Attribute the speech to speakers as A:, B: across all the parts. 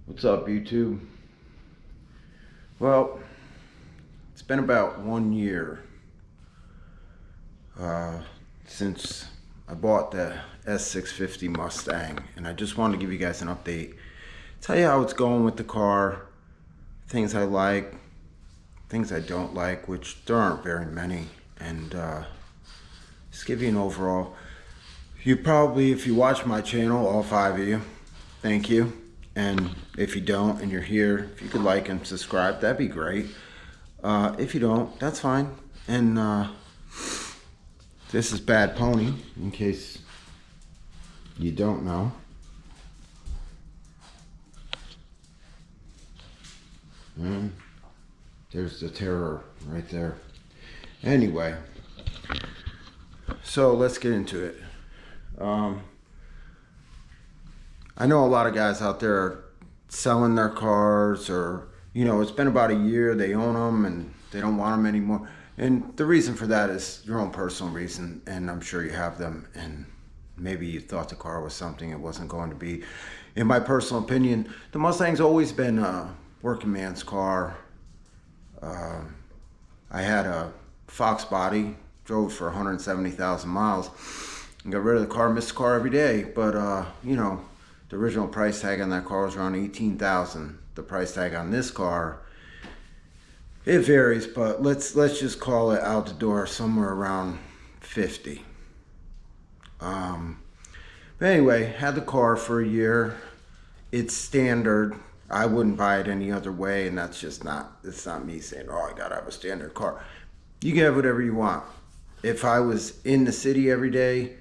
A: What's up, YouTube? Well, it's been about 1 year since I bought the S650 Mustang, and I just wanted to give you guys an update, tell you how it's going with the car, things I like, things I don't like, which there aren't very many, and just give you an overall. You probably, if you watch my channel, all 5 of you, thank you. And if you don't and you're here, if you could like and subscribe, that'd be great. If you don't, that's fine. And this is Bad Pony, in case you don't know. And there's the terror right there. Anyway, so let's get into it. I know a lot of guys out there are selling their cars, or, you know, it's been about a year, they own them and they don't want them anymore. And the reason for that is your own personal reason, and I'm sure you have them, and maybe you thought the car was something it wasn't going to be. In my personal opinion, the Mustang's always been a working man's car. I had a Fox body, drove for 170,000 miles, and got rid of the car, missed the car every day, but you know, the original price tag on that car was around $18,000. The price tag on this car, it varies, but let's just call it out the door somewhere around 50. But anyway, had the car for a year. It's standard. I wouldn't buy it any other way, and that's just not, it's not me saying, oh, I gotta have a standard car. You can have whatever you want. If I was in the city every day,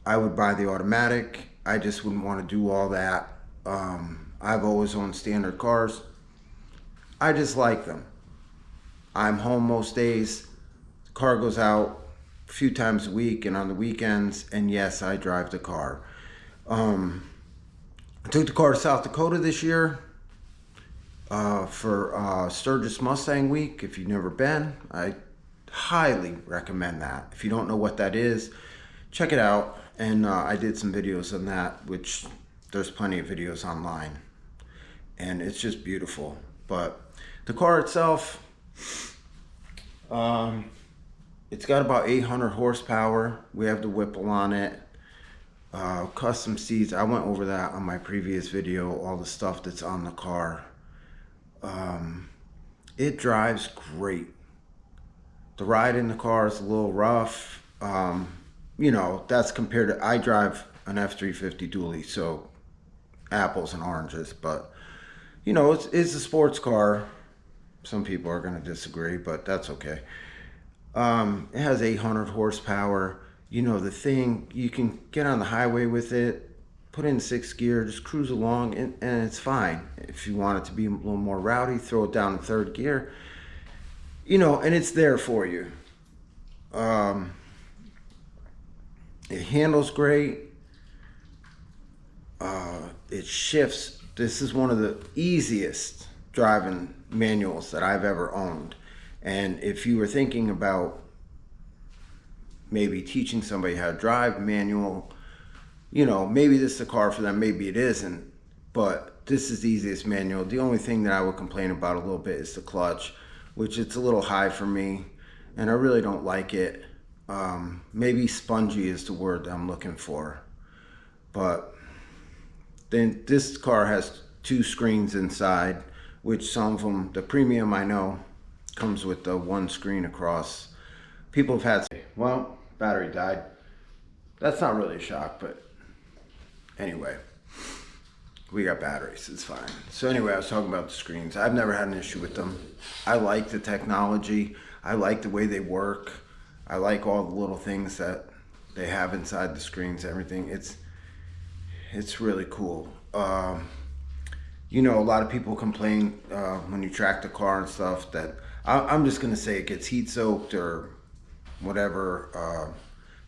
A: I would buy the automatic. I just wouldn't want to do all that. I've always owned standard cars. I just like them. I'm home most days. The car goes out a few times a week and on the weekends, and yes, I drive the car. I took the car to South Dakota this year for Sturgis Mustang Week. If you've never been, I highly recommend that. If you don't know what that is, check it out. And I did some videos on that, which there's plenty of videos online, and it's just beautiful. But the car itself, it's got about 800 horsepower. We have the Whipple on it, custom seats. I went over that on my previous video, all the stuff that's on the car. It drives great. The ride in the car is a little rough. You know, that's compared to, I drive an F350 dually, so apples and oranges, but you know, it's a sports car. Some people are going to disagree, but that's okay. It has 800 horsepower. You know, the thing, you can get on the highway with it, put in 6th gear, just cruise along, and it's fine. If you want it to be a little more rowdy, throw it down in 3rd gear, you know, and it's there for you. It handles great. It shifts. This is one of the easiest driving manuals that I've ever owned. And if you were thinking about maybe teaching somebody how to drive manual, you know, maybe this is a car for them, maybe it isn't, but this is the easiest manual. The only thing that I would complain about a little bit is the clutch, which it's a little high for me, and I really don't like it. Maybe spongy is the word that I'm looking for. But then this car has 2 screens inside, which some of them, the premium I know, comes with the 1 screen across. People have had, well, battery died. That's not really a shock, but anyway, we got batteries, it's fine. So anyway, I was talking about the screens. I've never had an issue with them. I like the technology. I like the way they work. I like all the little things that they have inside the screens, everything. It's really cool. You know, a lot of people complain when you track the car and stuff that, I'm just gonna say it gets heat soaked or whatever.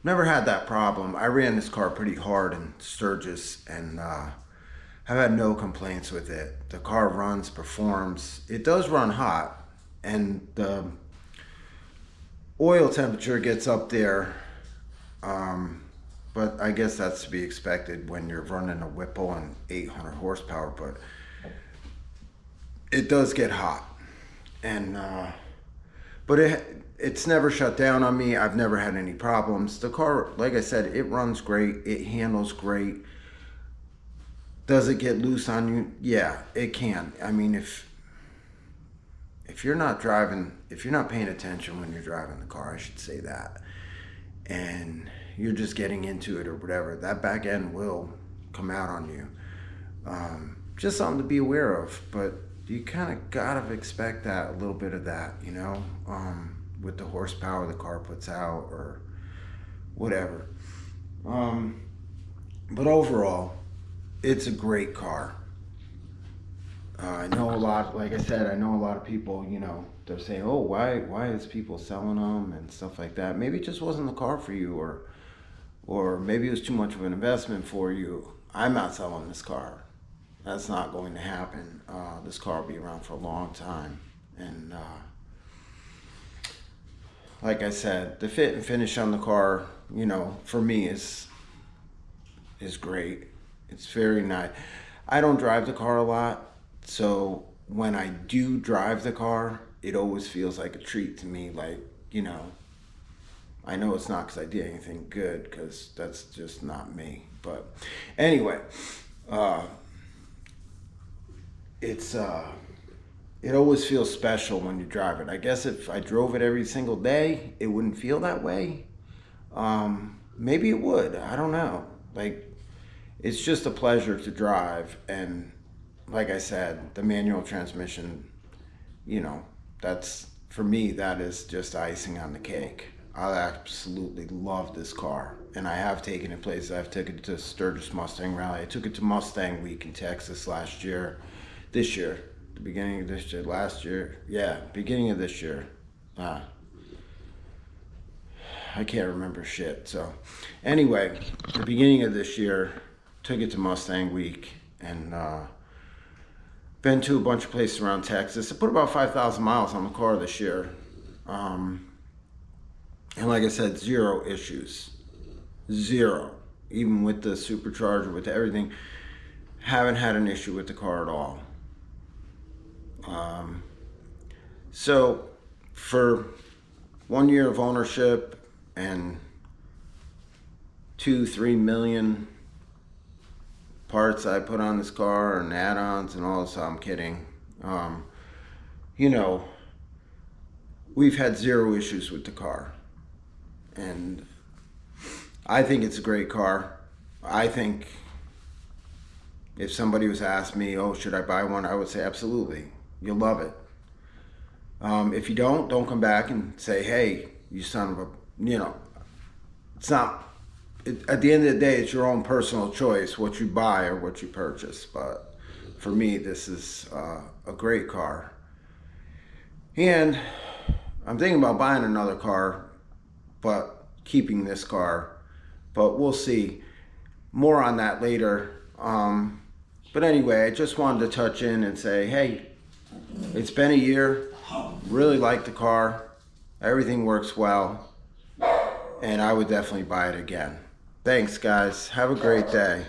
A: Never had that problem. I ran this car pretty hard in Sturgis, and I've had no complaints with it. The car runs, performs. It does run hot, and the oil temperature gets up there, but I guess that's to be expected when you're running a Whipple and 800 horsepower. But it does get hot, and but it's never shut down on me. I've never had any problems. The car, like I said, it runs great. It handles great. Does it get loose on you? Yeah, it can. I mean, if you're not driving, if you're not paying attention when you're driving the car, I should say that, and you're just getting into it or whatever, that back end will come out on you. Just something to be aware of, but you kind of gotta expect that, a little bit of that, you know, with the horsepower the car puts out or whatever. But overall, it's a great car. I know a lot, like I said, I know a lot of people, you know, they're saying, oh, why is people selling them and stuff like that. Maybe it just wasn't the car for you, or maybe it was too much of an investment for you. I'm not selling this car. That's not going to happen. This car will be around for a long time. And like I said, the fit and finish on the car, you know, for me is great. It's very nice. I don't drive the car a lot, so when I do drive the car, it always feels like a treat to me. Like, you know, I know it's not because I did anything good, because that's just not me. But anyway, it always feels special when you drive it. I guess if I drove it every single day, it wouldn't feel that way. Maybe it would. I don't know. Like, it's just a pleasure to drive. And like I said, the manual transmission, you know, that's, for me, that is just icing on the cake. I absolutely love this car, and I have taken it places. I've taken it to Sturgis Mustang Rally. I took it to Mustang Week in Texas this year, the beginning of this year, last year, yeah, beginning of this year. I can't remember shit. So anyway, the beginning of this year, took it to Mustang Week, and been to a bunch of places around Texas. I put about 5,000 miles on the car this year. And like I said, zero issues. Zero. Even with the supercharger, with everything, haven't had an issue with the car at all. So for 1 year of ownership and 2-3 million parts I put on this car and add-ons and all this, I'm kidding. You know, we've had zero issues with the car. And I think it's a great car. I think if somebody was asked me, oh, should I buy one? I would say absolutely. You'll love it. If you don't come back and say, hey, you son of a, you know, it's not, at the end of the day, it's your own personal choice what you buy or what you purchase. But for me, this is a great car. And I'm thinking about buying another car, but keeping this car. But we'll see. More on that later. But anyway, I just wanted to touch in and say, hey, it's been a year. Really like the car. Everything works well. And I would definitely buy it again. Thanks, guys. Have a great day.